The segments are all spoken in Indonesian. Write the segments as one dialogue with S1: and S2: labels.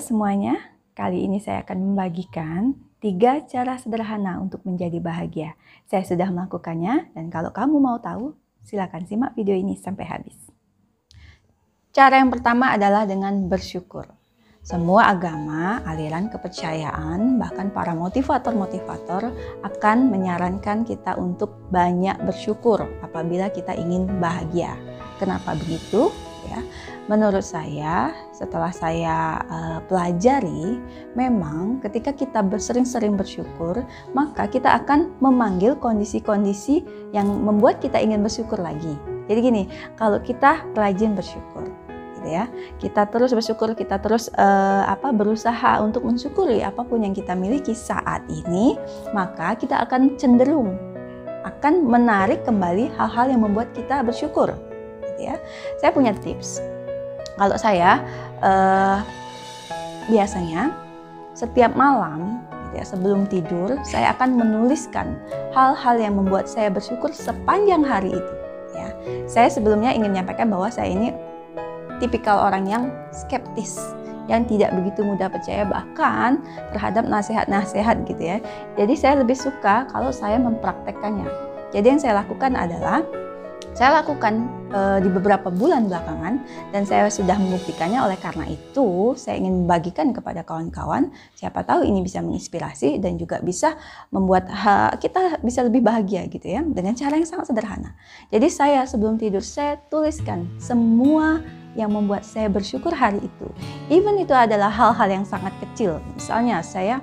S1: semuanya, kali ini saya akan membagikan 3 cara sederhana untuk menjadi bahagia. Saya sudah melakukannya dan kalau kamu mau tahu, silakan simak video ini sampai habis. Cara yang pertama adalah dengan bersyukur. Semua agama, aliran kepercayaan, bahkan para motivator-motivator akan menyarankan kita untuk banyak bersyukur apabila kita ingin bahagia. Kenapa begitu? Ya, menurut saya, setelah saya pelajari, memang ketika kita sering-sering bersyukur, maka kita akan memanggil kondisi-kondisi yang membuat kita ingin bersyukur lagi. Jadi gini, kalau kita rajin bersyukur, gitu ya, kita terus bersyukur, kita terus berusaha untuk mensyukuri apapun yang kita miliki saat ini, maka kita akan cenderung akan menarik kembali hal-hal yang membuat kita bersyukur. Ya, saya punya tips. Kalau saya biasanya setiap malam, gitu ya, sebelum tidur, saya akan menuliskan hal-hal yang membuat saya bersyukur sepanjang hari itu. Ya, saya sebelumnya ingin menyampaikan bahwa saya ini tipikal orang yang skeptis, yang tidak begitu mudah percaya bahkan terhadap nasihat-nasihat gitu ya. Jadi saya lebih suka kalau saya mempraktekkannya. Jadi yang saya lakukan adalah saya lakukan di beberapa bulan belakangan dan saya sudah membuktikannya. Oleh karena itu saya ingin membagikan kepada kawan-kawan, siapa tahu ini bisa menginspirasi dan juga bisa membuat kita bisa lebih bahagia gitu ya, dengan cara yang sangat sederhana. Jadi saya sebelum tidur saya tuliskan semua yang membuat saya bersyukur hari itu. Even itu adalah hal-hal yang sangat kecil. Misalnya saya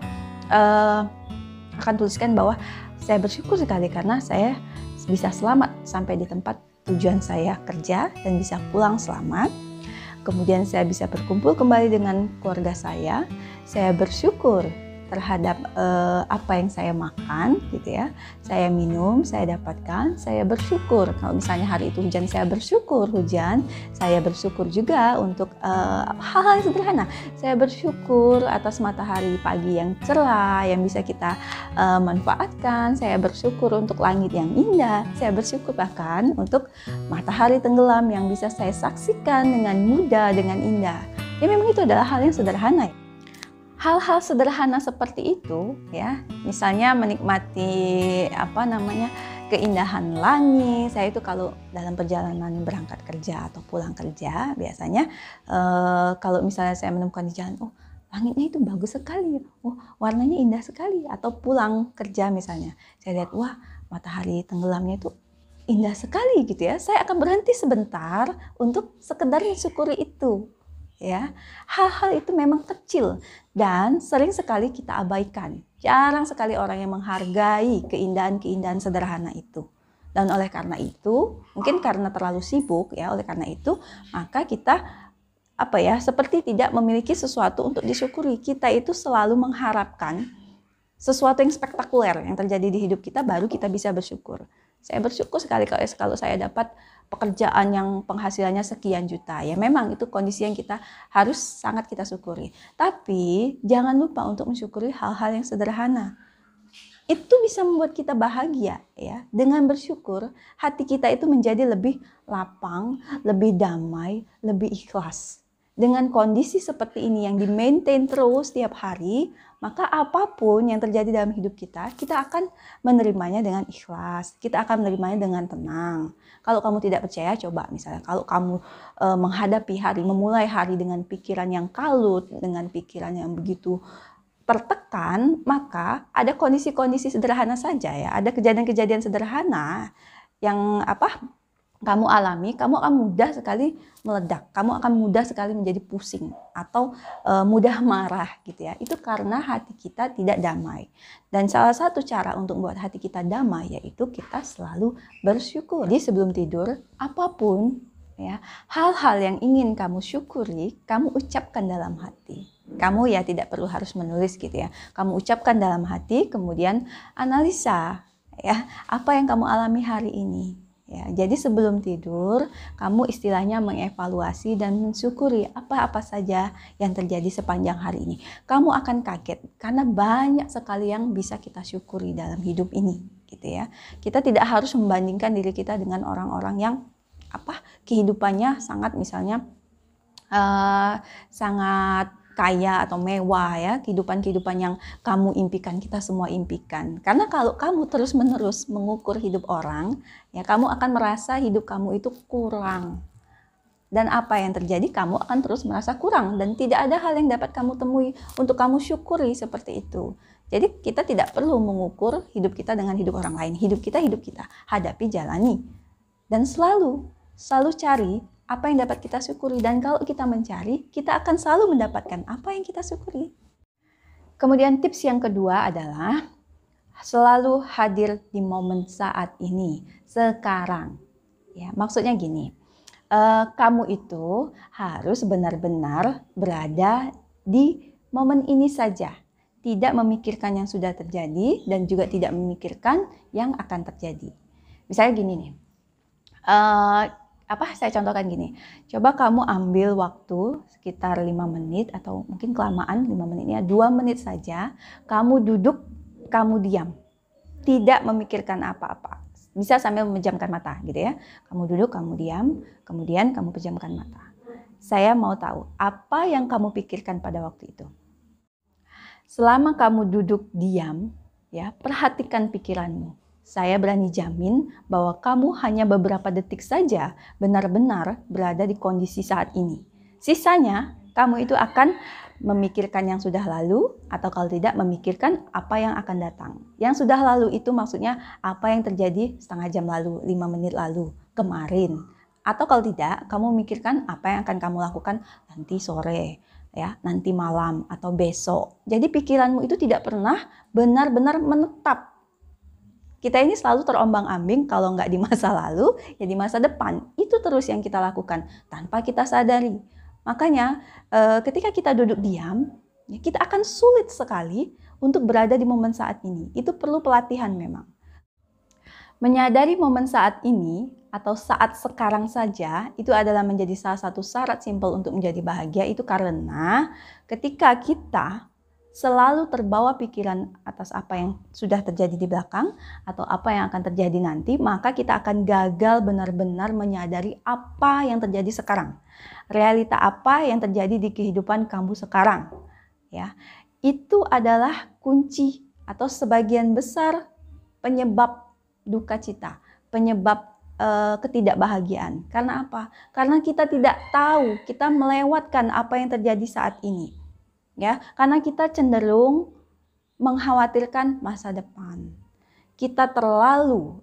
S1: akan tuliskan bahwa saya bersyukur sekali karena saya bisa selamat sampai di tempat tujuan saya kerja dan bisa pulang selamat. Kemudian saya bisa berkumpul kembali dengan keluarga saya. Saya bersyukur terhadap apa yang saya makan gitu ya, saya minum, saya dapatkan, saya bersyukur. Kalau misalnya hari itu hujan, saya bersyukur hujan. Saya bersyukur juga untuk hal-hal yang sederhana. Saya bersyukur atas matahari pagi yang cerah yang bisa kita manfaatkan. Saya bersyukur untuk langit yang indah. Saya bersyukur bahkan untuk matahari tenggelam yang bisa saya saksikan dengan mudah, dengan indah. Ya memang itu adalah hal yang sederhana. Hal-hal sederhana seperti itu ya, misalnya menikmati keindahan langit. Saya itu kalau dalam perjalanan berangkat kerja atau pulang kerja biasanya kalau misalnya saya menemukan di jalan, oh langitnya itu bagus sekali, oh warnanya indah sekali, atau pulang kerja misalnya saya lihat, wah matahari tenggelamnya itu indah sekali gitu ya, saya akan berhenti sebentar untuk sekedar mensyukuri itu. Ya, hal-hal itu memang kecil dan sering sekali kita abaikan. Jarang sekali orang yang menghargai keindahan-keindahan sederhana itu. Dan oleh karena itu, mungkin karena terlalu sibuk ya, oleh karena itu maka kita seperti tidak memiliki sesuatu untuk disyukuri. Kita itu selalu mengharapkan sesuatu yang spektakuler yang terjadi di hidup kita baru kita bisa bersyukur. Saya bersyukur sekali kalau saya dapat pekerjaan yang penghasilannya sekian juta. Ya memang itu kondisi yang kita harus sangat kita syukuri. Tapi jangan lupa untuk mensyukuri hal-hal yang sederhana. Itu bisa membuat kita bahagia ya. Dengan bersyukur, hati kita itu menjadi lebih lapang, lebih damai, lebih ikhlas. Dengan kondisi seperti ini yang di-maintain terus setiap hari, maka apapun yang terjadi dalam hidup kita, kita akan menerimanya dengan ikhlas. Kita akan menerimanya dengan tenang. Kalau kamu tidak percaya, coba misalnya kalau kamu menghadapi hari, memulai hari dengan pikiran yang kalut, dengan pikiran yang begitu tertekan, maka ada kondisi-kondisi sederhana saja ya, ada kejadian-kejadian sederhana yang kamu alami, kamu akan mudah sekali meledak, kamu akan mudah sekali menjadi pusing atau mudah marah gitu ya. Itu karena hati kita tidak damai. Dan salah satu cara untuk membuat hati kita damai yaitu kita selalu bersyukur. Jadi sebelum tidur, apapun ya, hal-hal yang ingin kamu syukuri, kamu ucapkan dalam hati. Kamu ya tidak perlu harus menulis gitu ya. Kamu ucapkan dalam hati, kemudian analisa ya, apa yang kamu alami hari ini. Ya, jadi sebelum tidur, kamu istilahnya mengevaluasi dan mensyukuri apa-apa saja yang terjadi sepanjang hari ini. Kamu akan kaget karena banyak sekali yang bisa kita syukuri dalam hidup ini, gitu ya. Kita tidak harus membandingkan diri kita dengan orang-orang yang kehidupannya sangat misalnya sangat kaya atau mewah ya, kehidupan-kehidupan yang kamu impikan, kita semua impikan. Karena kalau kamu terus-menerus mengukur hidup orang, ya kamu akan merasa hidup kamu itu kurang. Dan apa yang terjadi, kamu akan terus merasa kurang dan tidak ada hal yang dapat kamu temui untuk kamu syukuri seperti itu. Jadi kita tidak perlu mengukur hidup kita dengan hidup orang lain. Hidup kita, hadapi, jalani. Dan selalu cari apa yang dapat kita syukuri. Dan kalau kita mencari, kita akan selalu mendapatkan apa yang kita syukuri. Kemudian tips yang kedua adalah selalu hadir di momen saat ini, sekarang. Ya, maksudnya gini, kamu itu harus benar-benar berada di momen ini saja. Tidak memikirkan yang sudah terjadi dan juga tidak memikirkan yang akan terjadi. Misalnya gini nih, saya contohkan gini. Coba kamu ambil waktu sekitar 5 menit atau mungkin kelamaan 5 menitnya, 2 menit saja. Kamu duduk, kamu diam. Tidak memikirkan apa-apa. Bisa sambil memejamkan mata gitu ya. Kamu duduk, kamu diam, kemudian kamu pejamkan mata. Saya mau tahu apa yang kamu pikirkan pada waktu itu. Selama kamu duduk diam, ya, perhatikan pikiranmu. Saya berani jamin bahwa kamu hanya beberapa detik saja benar-benar berada di kondisi saat ini. Sisanya, kamu itu akan memikirkan yang sudah lalu atau kalau tidak memikirkan apa yang akan datang. Yang sudah lalu itu maksudnya apa yang terjadi setengah jam lalu, 5 menit lalu, kemarin. Atau kalau tidak, kamu memikirkan apa yang akan kamu lakukan nanti sore, ya, nanti malam atau besok. Jadi pikiranmu itu tidak pernah benar-benar menetap. Kita ini selalu terombang-ambing, kalau nggak di masa lalu, ya di masa depan. Itu terus yang kita lakukan tanpa kita sadari. Makanya ketika kita duduk diam, ya kita akan sulit sekali untuk berada di momen saat ini. Itu perlu pelatihan memang. Menyadari momen saat ini atau saat sekarang saja, itu adalah menjadi salah satu syarat simpel untuk menjadi bahagia. Itu karena ketika kita selalu terbawa pikiran atas apa yang sudah terjadi di belakang atau apa yang akan terjadi nanti, maka kita akan gagal benar-benar menyadari apa yang terjadi sekarang. Realita apa yang terjadi di kehidupan kamu sekarang. Ya, itu adalah kunci atau sebagian besar penyebab duka cita, penyebab ketidakbahagiaan. Karena apa? Karena kita tidak tahu, kita melewatkan apa yang terjadi saat ini. Ya, karena kita cenderung mengkhawatirkan masa depan. Kita terlalu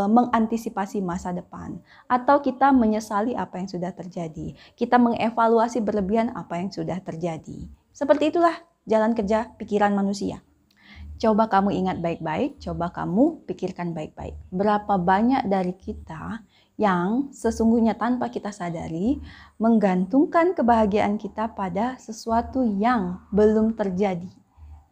S1: mengantisipasi masa depan atau kita menyesali apa yang sudah terjadi. Kita mengevaluasi berlebihan apa yang sudah terjadi. Seperti itulah jalan kerja pikiran manusia. Coba kamu ingat baik-baik, coba kamu pikirkan baik-baik. Berapa banyak dari kita yang sesungguhnya tanpa kita sadari menggantungkan kebahagiaan kita pada sesuatu yang belum terjadi,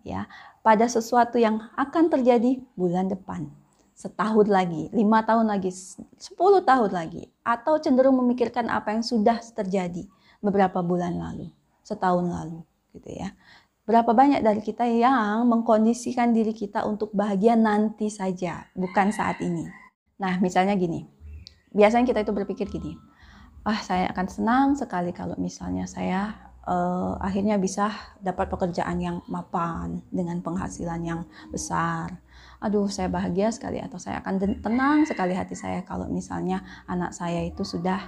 S1: ya, pada sesuatu yang akan terjadi bulan depan, setahun lagi, 5 tahun lagi, 10 tahun lagi, atau cenderung memikirkan apa yang sudah terjadi beberapa bulan lalu, setahun lalu, gitu ya. Berapa banyak dari kita yang mengkondisikan diri kita untuk bahagia nanti saja, bukan saat ini. Nah, misalnya gini. Biasanya kita itu berpikir gini, saya akan senang sekali kalau misalnya saya akhirnya bisa dapat pekerjaan yang mapan dengan penghasilan yang besar. Aduh, saya bahagia sekali atau saya akan tenang sekali hati saya kalau misalnya anak saya itu sudah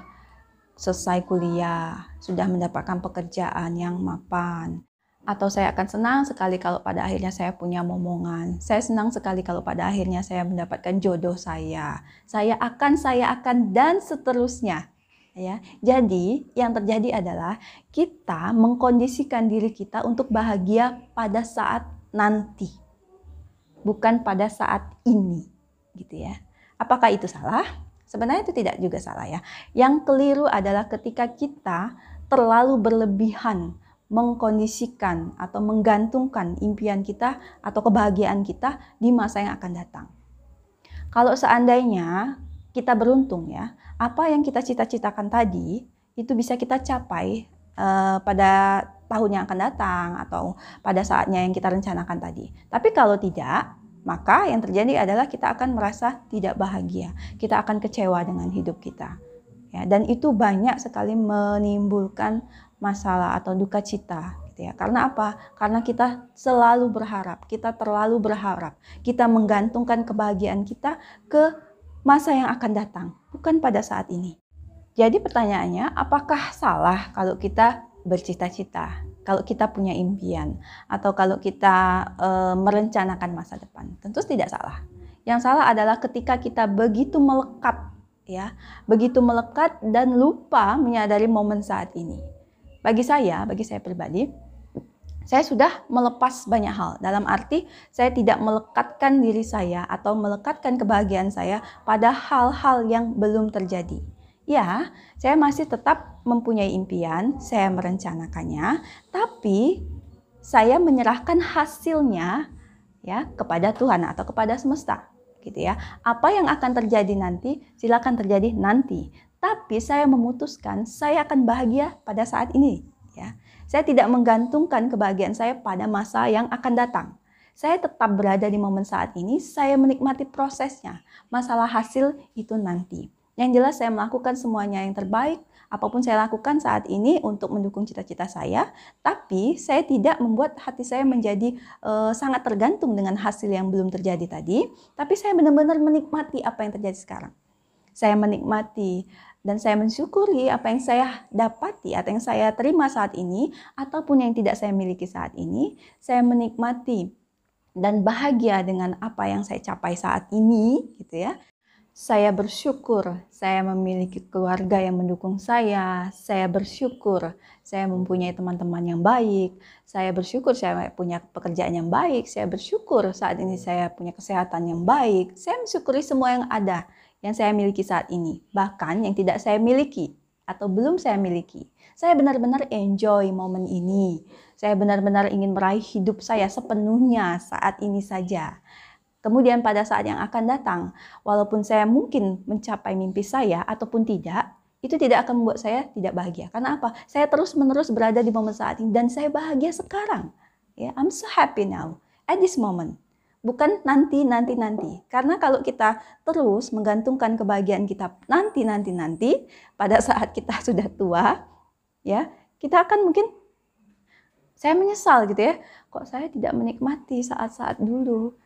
S1: selesai kuliah, sudah mendapatkan pekerjaan yang mapan. Atau saya akan senang sekali kalau pada akhirnya saya punya momongan. Saya senang sekali kalau pada akhirnya saya mendapatkan jodoh saya. Saya akan, dan seterusnya. Ya, jadi yang terjadi adalah kita mengkondisikan diri kita untuk bahagia pada saat nanti. Bukan pada saat ini. Gitu ya. Apakah itu salah? Sebenarnya itu tidak juga salah ya. Yang keliru adalah ketika kita terlalu berlebihan mengkondisikan atau menggantungkan impian kita atau kebahagiaan kita di masa yang akan datang. Kalau seandainya kita beruntung ya, apa yang kita cita-citakan tadi itu bisa kita capai pada tahun yang akan datang atau pada saatnya yang kita rencanakan tadi. Tapi kalau tidak, maka yang terjadi adalah kita akan merasa tidak bahagia. Kita akan kecewa dengan hidup kita. Ya, dan itu banyak sekali menimbulkan masalah atau duka cita gitu ya. Karena apa? Karena kita selalu berharap, kita terlalu berharap, kita menggantungkan kebahagiaan kita ke masa yang akan datang, bukan pada saat ini. Jadi pertanyaannya, apakah salah kalau kita bercita-cita, kalau kita punya impian, atau kalau kita merencanakan masa depan? Tentu tidak salah. Yang salah adalah ketika kita begitu melekat, ya, begitu melekat dan lupa menyadari momen saat ini. Bagi saya pribadi, saya sudah melepas banyak hal. Dalam arti, saya tidak melekatkan diri saya atau melekatkan kebahagiaan saya pada hal-hal yang belum terjadi. Ya, saya masih tetap mempunyai impian, saya merencanakannya, tapi saya menyerahkan hasilnya ya kepada Tuhan atau kepada semesta, gitu ya. Apa yang akan terjadi nanti, silakan terjadi nanti. Tapi saya memutuskan saya akan bahagia pada saat ini, ya. Saya tidak menggantungkan kebahagiaan saya pada masa yang akan datang. Saya tetap berada di momen saat ini, saya menikmati prosesnya. Masalah hasil itu nanti. Yang jelas saya melakukan semuanya yang terbaik, apapun saya lakukan saat ini untuk mendukung cita-cita saya, tapi saya tidak membuat hati saya menjadi sangat tergantung dengan hasil yang belum terjadi tadi, tapi saya benar-benar menikmati apa yang terjadi sekarang. Saya menikmati dan saya mensyukuri apa yang saya dapati atau yang saya terima saat ini, ataupun yang tidak saya miliki saat ini. Saya menikmati dan bahagia dengan apa yang saya capai saat ini, gitu ya. Saya bersyukur saya memiliki keluarga yang mendukung saya bersyukur saya mempunyai teman-teman yang baik, saya bersyukur saya punya pekerjaan yang baik, saya bersyukur saat ini saya punya kesehatan yang baik, saya mensyukuri semua yang ada, yang saya miliki saat ini, bahkan yang tidak saya miliki atau belum saya miliki. Saya benar-benar enjoy momen ini, saya benar-benar ingin meraih hidup saya sepenuhnya saat ini saja. Kemudian pada saat yang akan datang, walaupun saya mungkin mencapai mimpi saya ataupun tidak, itu tidak akan membuat saya tidak bahagia. Karena apa? Saya terus-menerus berada di momen saat ini dan saya bahagia sekarang. Ya, I'm so happy now at this moment. Bukan nanti. Karena kalau kita terus menggantungkan kebahagiaan kita nanti, pada saat kita sudah tua, ya, kita akan mungkin saya menyesal gitu ya. Kok saya tidak menikmati saat-saat dulu?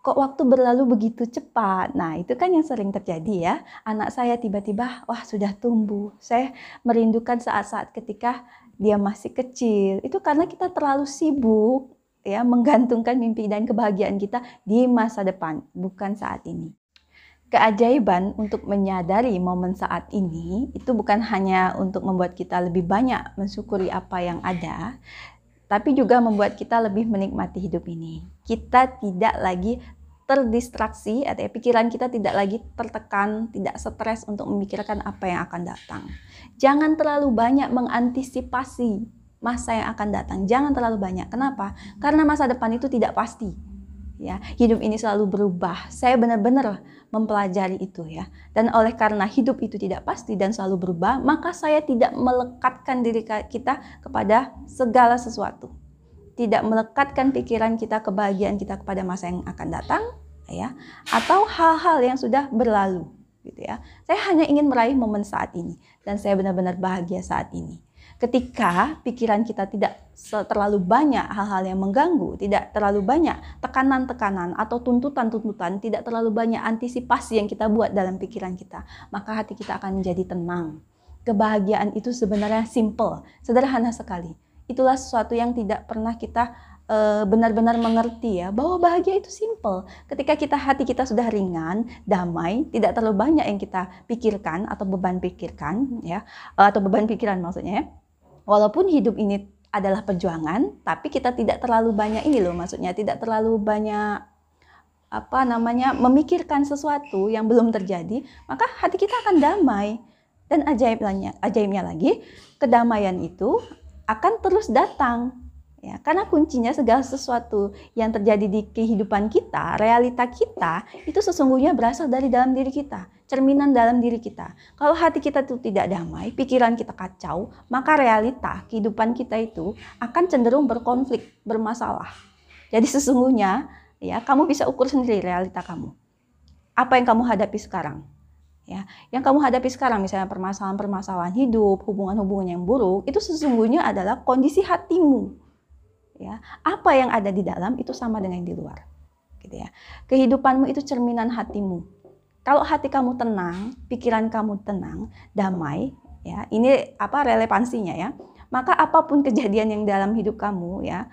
S1: Kok waktu berlalu begitu cepat? Nah, itu kan yang sering terjadi ya. Anak saya tiba-tiba, wah sudah tumbuh. Saya merindukan saat-saat ketika dia masih kecil. Itu karena kita terlalu sibuk ya menggantungkan mimpi dan kebahagiaan kita di masa depan, bukan saat ini. Keajaiban untuk menyadari momen saat ini itu bukan hanya untuk membuat kita lebih banyak mensyukuri apa yang ada, tapi juga membuat kita lebih menikmati hidup ini. Kita tidak lagi terdistraksi, atau pikiran kita tidak lagi tertekan, tidak stres untuk memikirkan apa yang akan datang. Jangan terlalu banyak mengantisipasi masa yang akan datang. Jangan terlalu banyak. Kenapa? Karena masa depan itu tidak pasti. Ya, hidup ini selalu berubah. Saya benar-benar mempelajari itu ya. Dan oleh karena hidup itu tidak pasti dan selalu berubah, maka saya tidak melekatkan diri kita kepada segala sesuatu. Tidak melekatkan pikiran kita, kebahagiaan kita kepada masa yang akan datang, ya, atau hal-hal yang sudah berlalu, gitu ya. Saya hanya ingin meraih momen saat ini dan saya benar-benar bahagia saat ini. Ketika pikiran kita tidak terlalu banyak hal-hal yang mengganggu, tidak terlalu banyak tekanan-tekanan atau tuntutan-tuntutan, tidak terlalu banyak antisipasi yang kita buat dalam pikiran kita, maka hati kita akan menjadi tenang. Kebahagiaan itu sebenarnya simple, sederhana sekali. Itulah sesuatu yang tidak pernah kita benar-benar mengerti ya, bahwa bahagia itu simple. Ketika hati kita sudah ringan, damai, tidak terlalu banyak yang kita pikirkan atau beban pikirkan ya, atau beban pikiran maksudnya ya. Walaupun hidup ini adalah perjuangan, tapi kita tidak terlalu banyak maksudnya tidak terlalu banyak memikirkan sesuatu yang belum terjadi, maka hati kita akan damai. Dan ajaibnya lagi, kedamaian itu akan terus datang. Ya, karena kuncinya segala sesuatu yang terjadi di kehidupan kita, realita kita, itu sesungguhnya berasal dari dalam diri kita, cerminan dalam diri kita. Kalau hati kita itu tidak damai, pikiran kita kacau, maka realita kehidupan kita itu akan cenderung berkonflik, bermasalah. Jadi sesungguhnya, ya, kamu bisa ukur sendiri realita kamu. Apa yang kamu hadapi sekarang? Ya, yang kamu hadapi sekarang, misalnya permasalahan-permasalahan hidup, hubungan-hubungan yang buruk, itu sesungguhnya adalah kondisi hatimu. ya, apa yang ada di dalam itu sama dengan yang di luar, gitu ya. Kehidupanmu itu cerminan hatimu. Kalau hati kamu tenang, pikiran kamu tenang, damai, ya, ini apa relevansinya ya. Maka apapun kejadian yang dalam hidup kamu ya,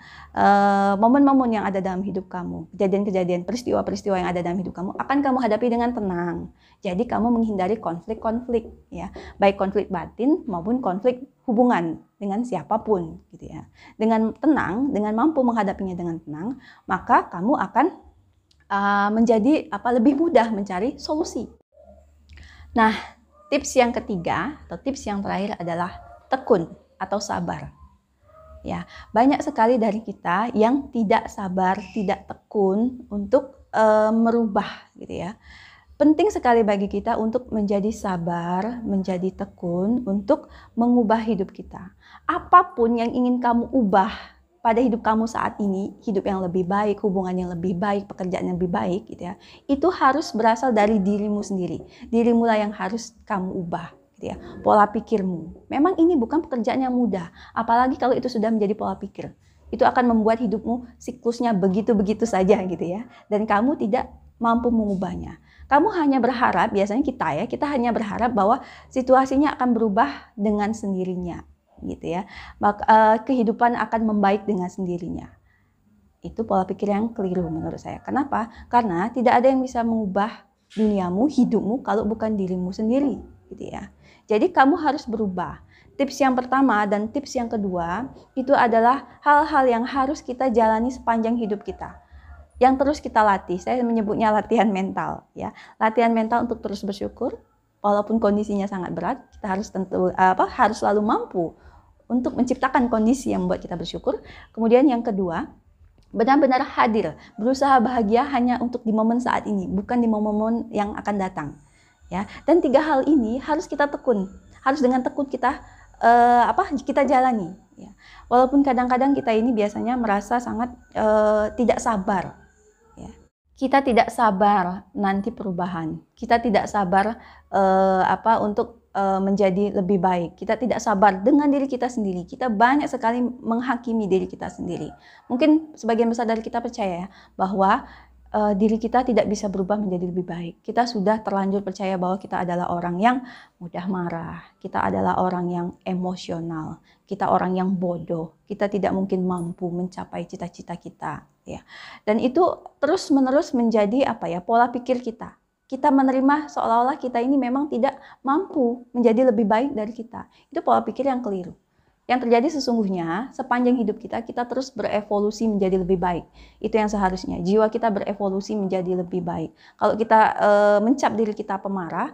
S1: momen-momen yang ada dalam hidup kamu, kejadian-kejadian, peristiwa-peristiwa yang ada dalam hidup kamu akan kamu hadapi dengan tenang. Jadi kamu menghindari konflik-konflik ya, baik konflik batin maupun konflik hubungan dengan siapapun gitu ya. Dengan tenang, dengan mampu menghadapinya dengan tenang, maka kamu akan menjadi lebih mudah mencari solusi. Nah, tips yang ketiga atau tips yang terakhir adalah tekun atau sabar. Ya, banyak sekali dari kita yang tidak sabar, tidak tekun untuk merubah gitu ya. Penting sekali bagi kita untuk menjadi sabar, menjadi tekun untuk mengubah hidup kita. Apapun yang ingin kamu ubah pada hidup kamu saat ini, hidup yang lebih baik, hubungan yang lebih baik, pekerjaan yang lebih baik gitu ya. Itu harus berasal dari dirimu sendiri. Dirimu lah yang harus kamu ubah gitu ya. Pola pikirmu. Memang ini bukan pekerjaan yang mudah, apalagi kalau itu sudah menjadi pola pikir. Itu akan membuat hidupmu siklusnya begitu-begitu saja gitu ya. Dan kamu tidak mampu mengubahnya. Kamu hanya berharap, biasanya kita hanya berharap bahwa situasinya akan berubah dengan sendirinya. Gitu ya, maka kehidupan akan membaik dengan sendirinya. Itu pola pikir yang keliru menurut saya. Kenapa? Karena tidak ada yang bisa mengubah duniamu, hidupmu kalau bukan dirimu sendiri, gitu ya. Jadi kamu harus berubah. Tips yang pertama dan tips yang kedua itu adalah hal-hal yang harus kita jalani sepanjang hidup kita, yang terus kita latih. Saya menyebutnya latihan mental, ya. Latihan mental untuk terus bersyukur, walaupun kondisinya sangat berat, kita harus selalu mampu untuk menciptakan kondisi yang membuat kita bersyukur. Kemudian yang kedua, benar-benar hadir, berusaha bahagia hanya untuk di momen saat ini, bukan di momen-momen yang akan datang. Ya, dan 3 hal ini harus kita tekun, harus dengan tekun kita kita jalani. Ya. Walaupun kadang-kadang kita ini biasanya merasa sangat tidak sabar. Ya. Kita tidak sabar nanti perubahan, kita tidak sabar untuk menjadi lebih baik. Kita tidak sabar dengan diri kita sendiri. Kita banyak sekali menghakimi diri kita sendiri. Mungkin sebagian besar dari kita percaya bahwa diri kita tidak bisa berubah menjadi lebih baik. Kita sudah terlanjur percaya bahwa kita adalah orang yang mudah marah. Kita adalah orang yang emosional. Kita orang yang bodoh. Kita tidak mungkin mampu mencapai cita-cita kita. Ya. Dan itu terus-menerus menjadi pola pikir kita. Kita menerima seolah-olah kita ini memang tidak mampu menjadi lebih baik dari kita. Itu pola pikir yang keliru. Yang terjadi sesungguhnya sepanjang hidup kita terus berevolusi menjadi lebih baik. Itu yang seharusnya. Jiwa kita berevolusi menjadi lebih baik. Kalau kita mencap diri kita pemarah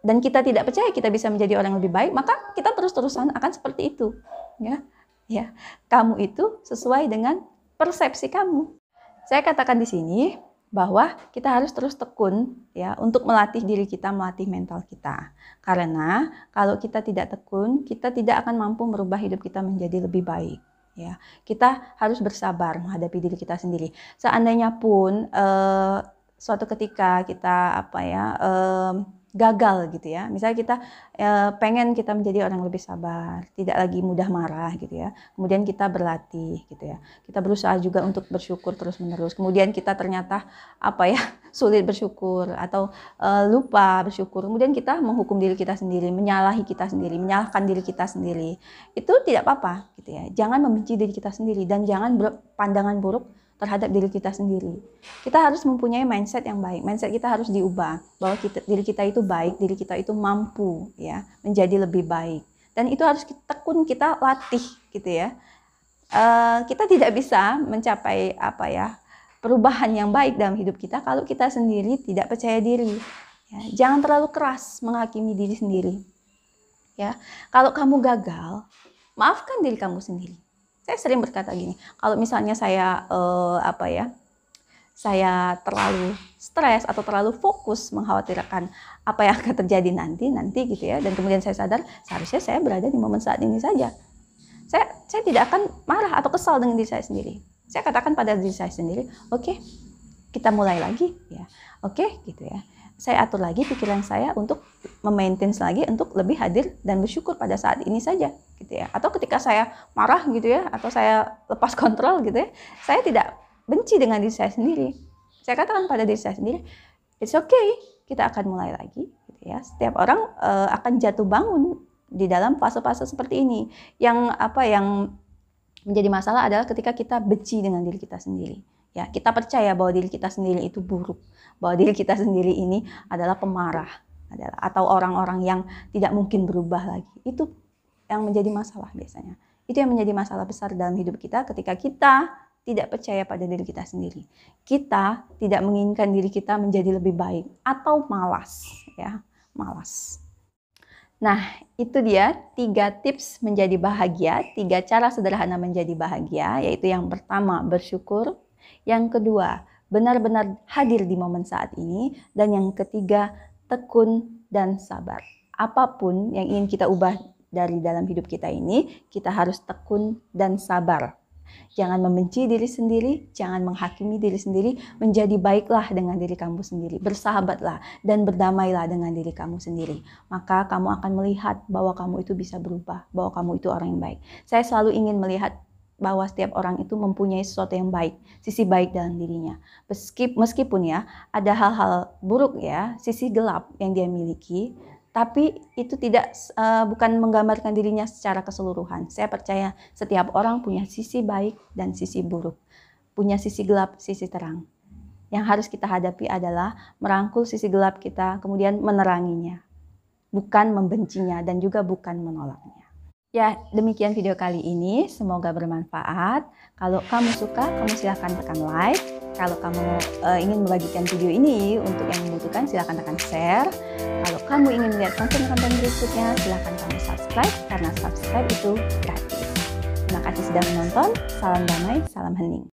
S1: dan kita tidak percaya kita bisa menjadi orang yang lebih baik, maka kita terus-terusan akan seperti itu. Ya, kamu itu sesuai dengan persepsi kamu. Saya katakan di sini bahwa kita harus terus tekun ya untuk melatih diri kita, melatih mental kita. Karena kalau kita tidak tekun, kita tidak akan mampu merubah hidup kita menjadi lebih baik. Ya, kita harus bersabar menghadapi diri kita sendiri. Seandainya pun suatu ketika kita gagal gitu ya. Misalnya kita pengen kita menjadi orang lebih sabar, tidak lagi mudah marah gitu ya. Kemudian kita berlatih gitu ya. Kita berusaha juga untuk bersyukur terus-menerus. Kemudian kita ternyata sulit bersyukur atau lupa bersyukur. Kemudian kita menghukum diri kita sendiri, menyalahi kita sendiri, menyalahkan diri kita sendiri. Itu tidak apa-apa gitu ya. Jangan membenci diri kita sendiri dan jangan berpandangan buruk terhadap diri kita sendiri. Kita harus mempunyai mindset yang baik. Mindset kita harus diubah bahwa diri kita itu baik, diri kita itu mampu ya menjadi lebih baik. Dan itu harus tekun kita latih gitu ya. Kita tidak bisa mencapai perubahan yang baik dalam hidup kita kalau kita sendiri tidak percaya diri. Ya, jangan terlalu keras menghakimi diri sendiri. Ya, kalau kamu gagal, maafkan diri kamu sendiri. Saya sering berkata gini, kalau misalnya saya saya terlalu stres atau terlalu fokus mengkhawatirkan apa yang akan terjadi nanti gitu ya, dan kemudian saya sadar seharusnya saya berada di momen saat ini saja. Saya tidak akan marah atau kesal dengan diri saya sendiri. Saya katakan pada diri saya sendiri, oke, kita mulai lagi ya. Oke, gitu ya. Saya atur lagi pikiran saya untuk memaintain lagi untuk lebih hadir dan bersyukur pada saat ini saja gitu gitu ya. Atau ketika saya marah gitu ya, atau saya lepas kontrol gitu ya, saya tidak benci dengan diri saya sendiri. Saya katakan pada diri saya sendiri, it's okay, kita akan mulai lagi gitu ya. Setiap orang akan jatuh bangun di dalam fase-fase seperti ini. Yang menjadi masalah adalah ketika kita benci dengan diri kita sendiri. Ya, kita percaya bahwa diri kita sendiri itu buruk, bahwa diri kita sendiri ini adalah pemarah, atau orang-orang yang tidak mungkin berubah lagi. Itu yang menjadi masalah biasanya. Itu yang menjadi masalah besar dalam hidup kita ketika kita tidak percaya pada diri kita sendiri. Kita tidak menginginkan diri kita menjadi lebih baik atau malas, ya, malas. Nah, itu dia 3 tips menjadi bahagia, 3 cara sederhana menjadi bahagia, yaitu yang pertama bersyukur, yang kedua benar-benar hadir di momen saat ini, dan yang ketiga tekun dan sabar. Apapun yang ingin kita ubah dari dalam hidup kita ini, kita harus tekun dan sabar. Jangan membenci diri sendiri, jangan menghakimi diri sendiri, menjadi baiklah dengan diri kamu sendiri, bersahabatlah dan berdamailah dengan diri kamu sendiri. Maka kamu akan melihat bahwa kamu itu bisa berubah, bahwa kamu itu orang yang baik. Saya selalu ingin melihat bahwa setiap orang itu mempunyai sesuatu yang baik, sisi baik dalam dirinya. Meskipun ya ada hal-hal buruk ya, sisi gelap yang dia miliki, tapi itu bukan menggambarkan dirinya secara keseluruhan. Saya percaya setiap orang punya sisi baik dan sisi buruk, punya sisi gelap, sisi terang. Yang harus kita hadapi adalah merangkul sisi gelap kita, kemudian meneranginya, bukan membencinya dan juga bukan menolaknya. Ya, demikian video kali ini. Semoga bermanfaat. Kalau kamu suka, kamu silahkan tekan like. Kalau kamu ingin membagikan video ini untuk yang membutuhkan, silahkan tekan share. Kalau kamu ingin melihat konten-konten berikutnya, silahkan kamu subscribe, karena subscribe itu gratis. Terima kasih sudah menonton. Salam damai, salam hening.